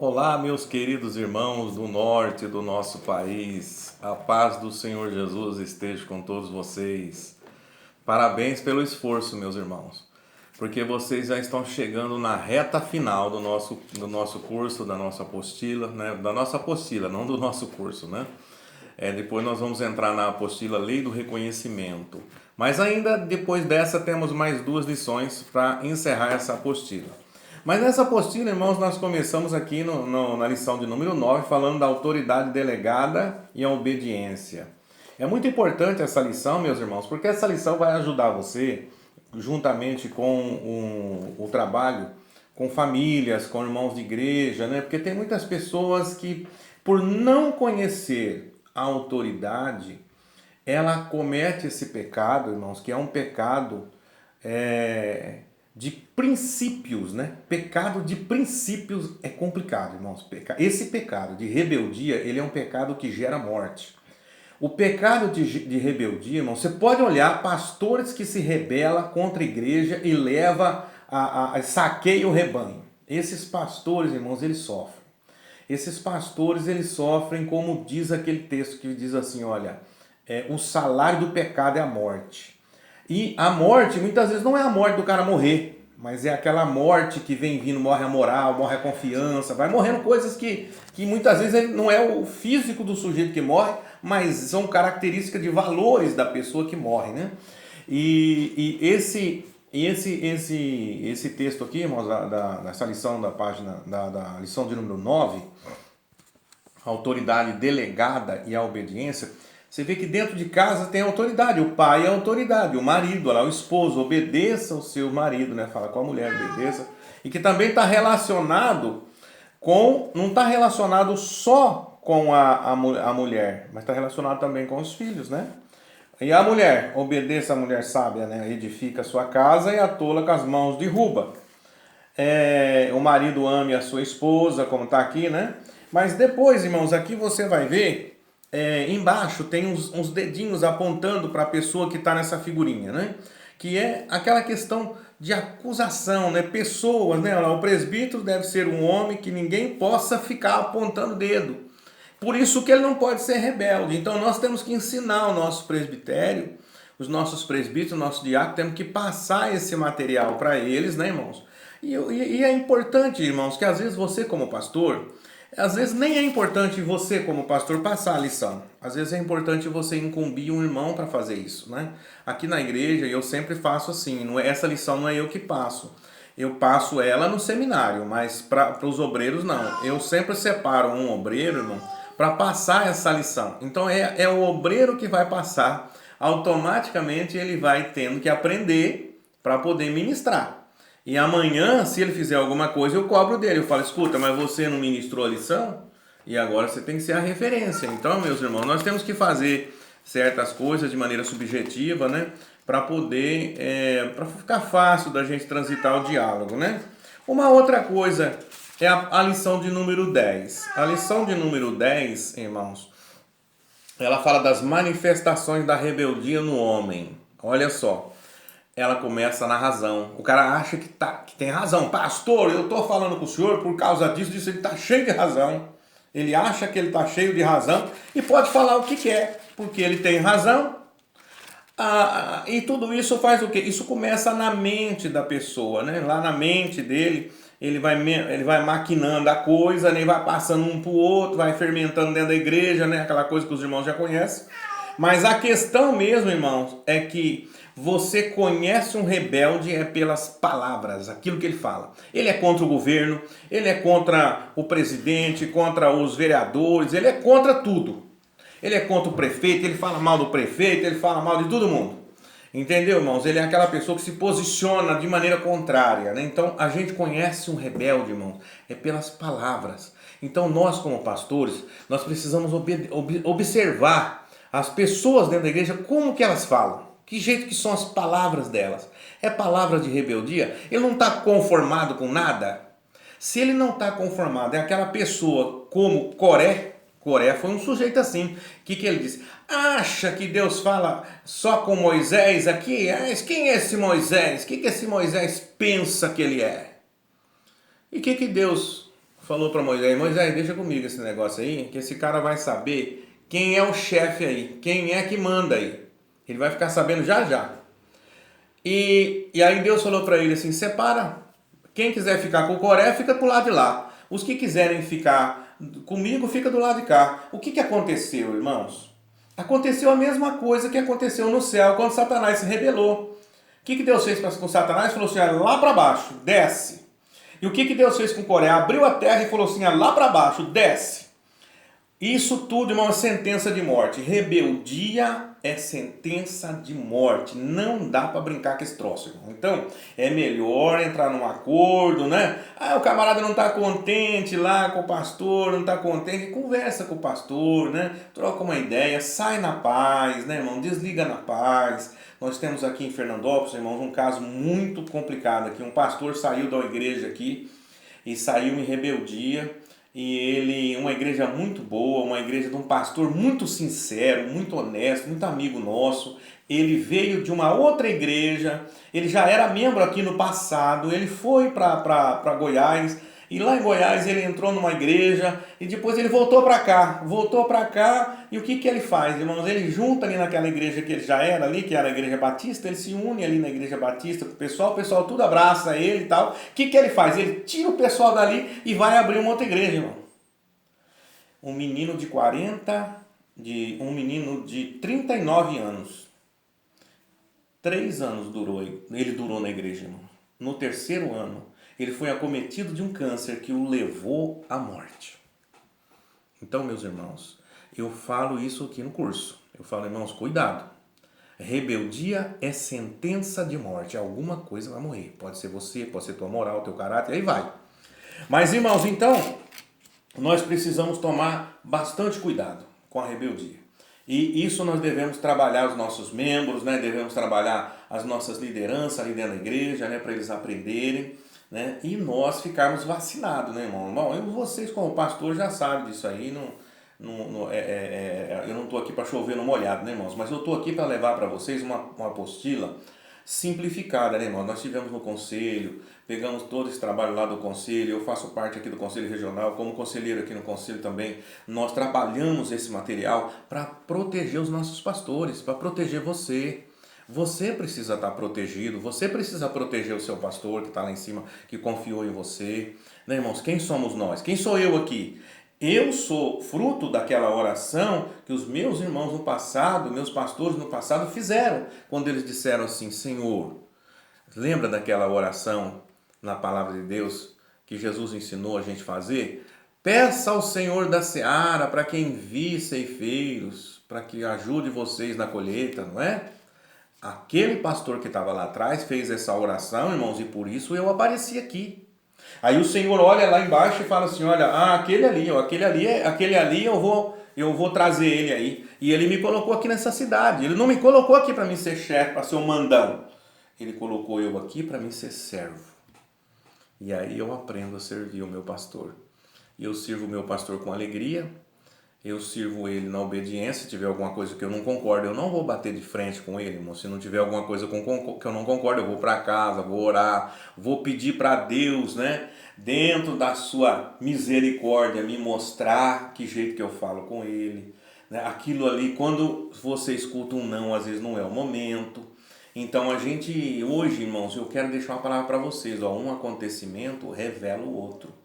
Olá, meus queridos irmãos do norte do nosso país. A paz do Senhor Jesus esteja com todos vocês. Parabéns pelo esforço, meus irmãos, porque vocês já estão chegando na reta final do nosso curso, da nossa apostila, né? Da nossa apostila, não do nosso curso, né? Depois nós vamos entrar na apostila Lei do Reconhecimento. Mas ainda depois dessa temos mais duas lições para encerrar essa apostila. Mas nessa apostila, irmãos, nós começamos aqui na lição de número 9 falando da autoridade delegada e a obediência. É muito importante essa lição, meus irmãos, porque essa lição vai ajudar você, juntamente com o trabalho, com famílias, com irmãos de igreja, né? Porque tem muitas pessoas que, por não conhecer a autoridade, ela comete esse pecado, irmãos, que é um pecado de princípios, né? Pecado de princípios é complicado, irmãos. Esse pecado de rebeldia, ele é um pecado que gera morte. O pecado de rebeldia, irmão, você pode olhar pastores que se rebelam contra a igreja e leva saqueia o rebanho. Esses pastores, irmãos, eles sofrem. Esses pastores, eles sofrem, como diz aquele texto que diz assim, olha, o salário do pecado é a morte. E a morte, muitas vezes, não é a morte do cara morrer, mas é aquela morte que vem vindo, morre a moral, morre a confiança, vai morrendo coisas que muitas vezes ele não é o físico do sujeito que morre, mas são características de valores da pessoa que morre, né? Esse texto aqui, irmãos, dessa lição da página, da lição de número 9, a autoridade delegada e a obediência, você vê que dentro de casa tem autoridade, o pai é autoridade, o marido, o esposo, obedeça ao seu marido, né? Fala com a mulher, obedeça. E que também está relacionado não está relacionado só com a mulher, mas está relacionado também com os filhos, né? E a mulher, obedeça a mulher sábia, né? Edifica a sua casa e a tola com as mãos derruba. O marido ame a sua esposa, como está aqui, né? Mas depois, irmãos, aqui você vai ver, embaixo tem uns dedinhos apontando para a pessoa que está nessa figurinha, né? Que é aquela questão de acusação, né? Pessoas, né? O presbítero deve ser um homem que ninguém possa ficar apontando dedo. Por isso que ele não pode ser rebelde. Então nós temos que ensinar o nosso presbitério, os nossos presbíteros, o nosso diácono, temos que passar esse material para eles, né, irmãos? E é importante, irmãos, que às vezes você como pastor, às vezes nem é importante você como pastor passar a lição. Às vezes é importante você incumbir um irmão para fazer isso, né? Aqui na igreja eu sempre faço assim, essa lição não é eu que passo. Eu passo ela no seminário, mas para os obreiros não. Eu sempre separo um obreiro, irmão, para passar essa lição. Então é o obreiro que vai passar. Automaticamente ele vai tendo que aprender para poder ministrar. E amanhã, se ele fizer alguma coisa, eu cobro dele. Eu falo, escuta, mas você não ministrou a lição? E agora você tem que ser a referência. Então, meus irmãos, nós temos que fazer certas coisas de maneira subjetiva, né? Para poder, para ficar fácil da gente transitar o diálogo, né? Uma outra coisa é a lição de número 10. A lição de número 10, irmãos, ela fala das manifestações da rebeldia no homem. Olha só. Ela começa na razão. O cara acha que tem razão. Pastor, eu estou falando com o senhor por causa disso, ele está cheio de razão. Ele acha que ele está cheio de razão e pode falar o que quer, porque ele tem razão. E tudo isso faz o quê? Isso começa na mente da pessoa, né? Lá na mente dele, ele vai maquinando a coisa, né? Vai passando um para o outro, vai fermentando dentro da igreja, né? Aquela coisa que os irmãos já conhecem. Mas a questão mesmo, irmãos, é que você conhece um rebelde pelas palavras, aquilo que ele fala. Ele é contra o governo, ele é contra o presidente, contra os vereadores, ele é contra tudo. Ele é contra o prefeito, ele fala mal do prefeito, ele fala mal de todo mundo. Entendeu, irmãos? Ele é aquela pessoa que se posiciona de maneira contrária, né? Então, a gente conhece um rebelde, irmãos, pelas palavras. Então, nós como pastores, nós precisamos observar as pessoas dentro da igreja, como que elas falam. Que jeito que são as palavras delas? É palavra de rebeldia? Ele não está conformado com nada? Se ele não está conformado, é aquela pessoa como Coré. Coré foi um sujeito assim. O que ele disse? Acha que Deus fala só com Moisés aqui? Quem é esse Moisés? O que esse Moisés pensa que ele é? E o que Deus falou para Moisés, Moisés, deixa comigo esse negócio aí, que esse cara vai saber quem é o chefe aí, quem é que manda aí. Ele vai ficar sabendo já já. E aí Deus falou para ele assim, separa, quem quiser ficar com o Coré, fica pro lado de lá. Os que quiserem ficar comigo, fica do lado de cá. O que aconteceu, irmãos? Aconteceu a mesma coisa que aconteceu no céu, quando Satanás se rebelou. O que Deus fez com Satanás? Falou assim, lá para baixo, desce. E o que Deus fez com Coré? Abriu a terra e falou assim, lá para baixo, desce. Isso tudo, irmão, é sentença de morte. Rebeldia é sentença de morte. Não dá para brincar com esse troço, irmão. Então, é melhor entrar num acordo, né? O camarada não está contente lá com o pastor, não está contente. Conversa com o pastor, né? Troca uma ideia, sai na paz, né, irmão? Desliga na paz. Nós temos aqui em Fernandópolis, irmãos, um caso muito complicado aqui. Um pastor saiu da igreja aqui e saiu em rebeldia. E ele, uma igreja muito boa, uma igreja de um pastor muito sincero, muito honesto, muito amigo nosso. Ele veio de uma outra igreja, ele já era membro aqui no passado, ele foi para Goiás, e lá em Goiás ele entrou numa igreja, e depois ele voltou para cá, e o que ele faz, irmãos? Ele junta ali naquela igreja que ele já era ali, que era a igreja batista, ele se une ali na igreja batista com o pessoal tudo abraça ele e tal. O que ele faz? Ele tira o pessoal dali e vai abrir uma outra igreja, irmão. Um menino de 39 anos, 3 anos ele durou na igreja, irmão. No terceiro ano, ele foi acometido de um câncer que o levou à morte. Então, meus irmãos, eu falo isso aqui no curso. Eu falo, irmãos, cuidado. Rebeldia é sentença de morte. Alguma coisa vai morrer. Pode ser você, pode ser tua moral, teu caráter, aí vai. Mas, irmãos, então, nós precisamos tomar bastante cuidado com a rebeldia. E isso nós devemos trabalhar os nossos membros, né? Devemos trabalhar as nossas lideranças ali dentro da igreja, né? Para eles aprenderem. Né? E nós ficarmos vacinados, né, irmão? Bom, vocês como pastor já sabem disso aí, eu não estou aqui para chover no molhado, né, irmãos? Mas eu estou aqui para levar para vocês uma apostila simplificada, né, irmão? Nós tivemos no conselho, pegamos todo esse trabalho lá do conselho, eu faço parte aqui do conselho regional, como conselheiro aqui no conselho também, nós trabalhamos esse material para proteger os nossos pastores, para proteger você. Você precisa estar protegido, você precisa proteger o seu pastor que está lá em cima, que confiou em você. Né, irmãos? Quem somos nós? Quem sou eu aqui? Eu sou fruto daquela oração que os meus irmãos no passado, meus pastores no passado fizeram, quando eles disseram assim, Senhor, lembra daquela oração na palavra de Deus que Jesus ensinou a gente fazer? Peça ao Senhor da seara para que envie ceifeiros, para que ajude vocês na colheita, não é? Aquele pastor que estava lá atrás fez essa oração, irmãos, e por isso eu apareci aqui. Aí o Senhor olha lá embaixo e fala assim, olha, aquele ali eu vou trazer ele aí. E ele me colocou aqui nessa cidade. Ele não me colocou aqui para mim ser chefe, para ser um mandão. Ele colocou eu aqui para mim ser servo. E aí eu aprendo a servir o meu pastor. E eu sirvo o meu pastor com alegria. Eu sirvo ele na obediência. Se tiver alguma coisa que eu não concordo, eu não vou bater de frente com ele, irmão. Se não tiver alguma coisa que eu não concordo, eu vou para casa, vou orar, vou pedir para Deus, né? Dentro da sua misericórdia, me mostrar que jeito que eu falo com ele. Né? Aquilo ali, quando você escuta um não, às vezes não é o momento. Então a gente, hoje, irmãos, eu quero deixar uma palavra para vocês. Um acontecimento revela o outro.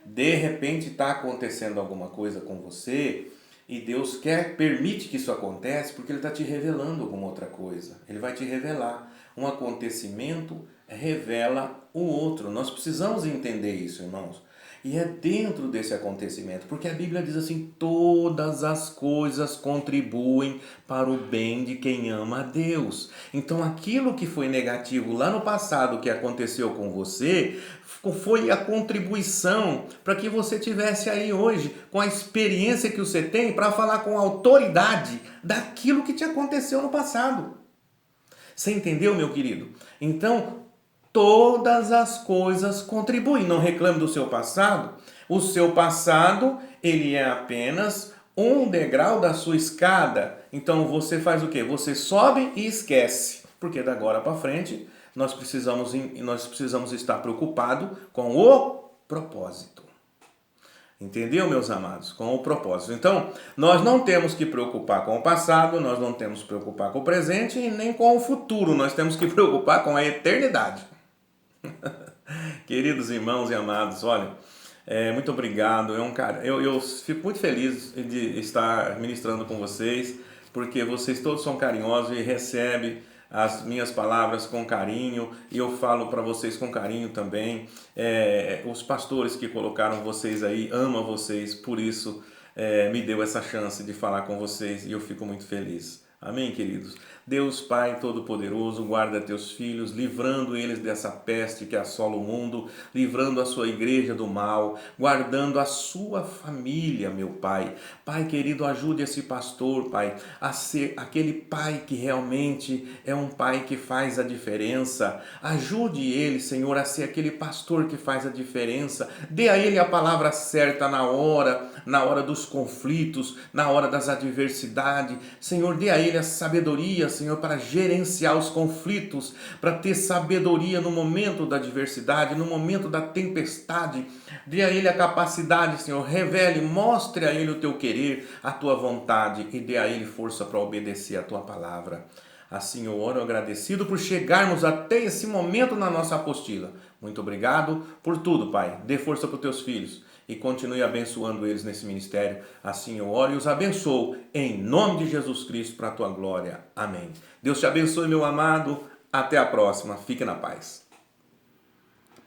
De repente está acontecendo alguma coisa com você e Deus permite que isso aconteça porque Ele está te revelando alguma outra coisa. Ele vai te revelar. Um acontecimento revela o outro. Nós precisamos entender isso, irmãos. E é dentro desse acontecimento, porque a Bíblia diz assim, todas as coisas contribuem para o bem de quem ama a Deus. Então aquilo que foi negativo lá no passado que aconteceu com você, foi a contribuição para que você tivesse aí hoje, com a experiência que você tem, para falar com autoridade daquilo que te aconteceu no passado. Você entendeu, meu querido? Então, todas as coisas contribuem. Não reclame do seu passado. O seu passado, ele é apenas um degrau da sua escada. Então você faz o quê? Você sobe e esquece. Porque da agora para frente, nós precisamos estar preocupados com o propósito. Entendeu, meus amados? Com o propósito. Então, nós não temos que preocupar com o passado, nós não temos que preocupar com o presente e nem com o futuro. Nós temos que preocupar com a eternidade. Queridos irmãos e amados, olha, muito obrigado. Eu fico muito feliz de estar ministrando com vocês, porque vocês todos são carinhosos e recebem as minhas palavras com carinho, e eu falo para vocês com carinho também. Os pastores que colocaram vocês aí amam vocês, por isso me deu essa chance de falar com vocês e eu fico muito feliz. Amém, queridos? Deus Pai Todo-Poderoso, guarda teus filhos, livrando eles dessa peste que assola o mundo, livrando a sua igreja do mal, guardando a sua família, meu Pai. Pai querido, ajude esse pastor, Pai, a ser aquele pai que realmente é um pai que faz a diferença. Ajude ele, Senhor, a ser aquele pastor que faz a diferença. Dê a ele a palavra certa na hora dos conflitos, na hora das adversidades. Senhor, dê a ele a sabedoria, Senhor, para gerenciar os conflitos, para ter sabedoria no momento da adversidade, no momento da tempestade. Dê a ele a capacidade, Senhor, revele, mostre a ele o teu querer, a tua vontade e dê a ele força para obedecer a tua palavra. Assim eu oro agradecido por chegarmos até esse momento na nossa apostila. Muito obrigado por tudo, Pai. Dê força para os teus filhos e continue abençoando eles nesse ministério. Assim eu oro e os abençoo em nome de Jesus Cristo para a tua glória. Amém. Deus te abençoe, meu amado. Até a próxima. Fique na paz.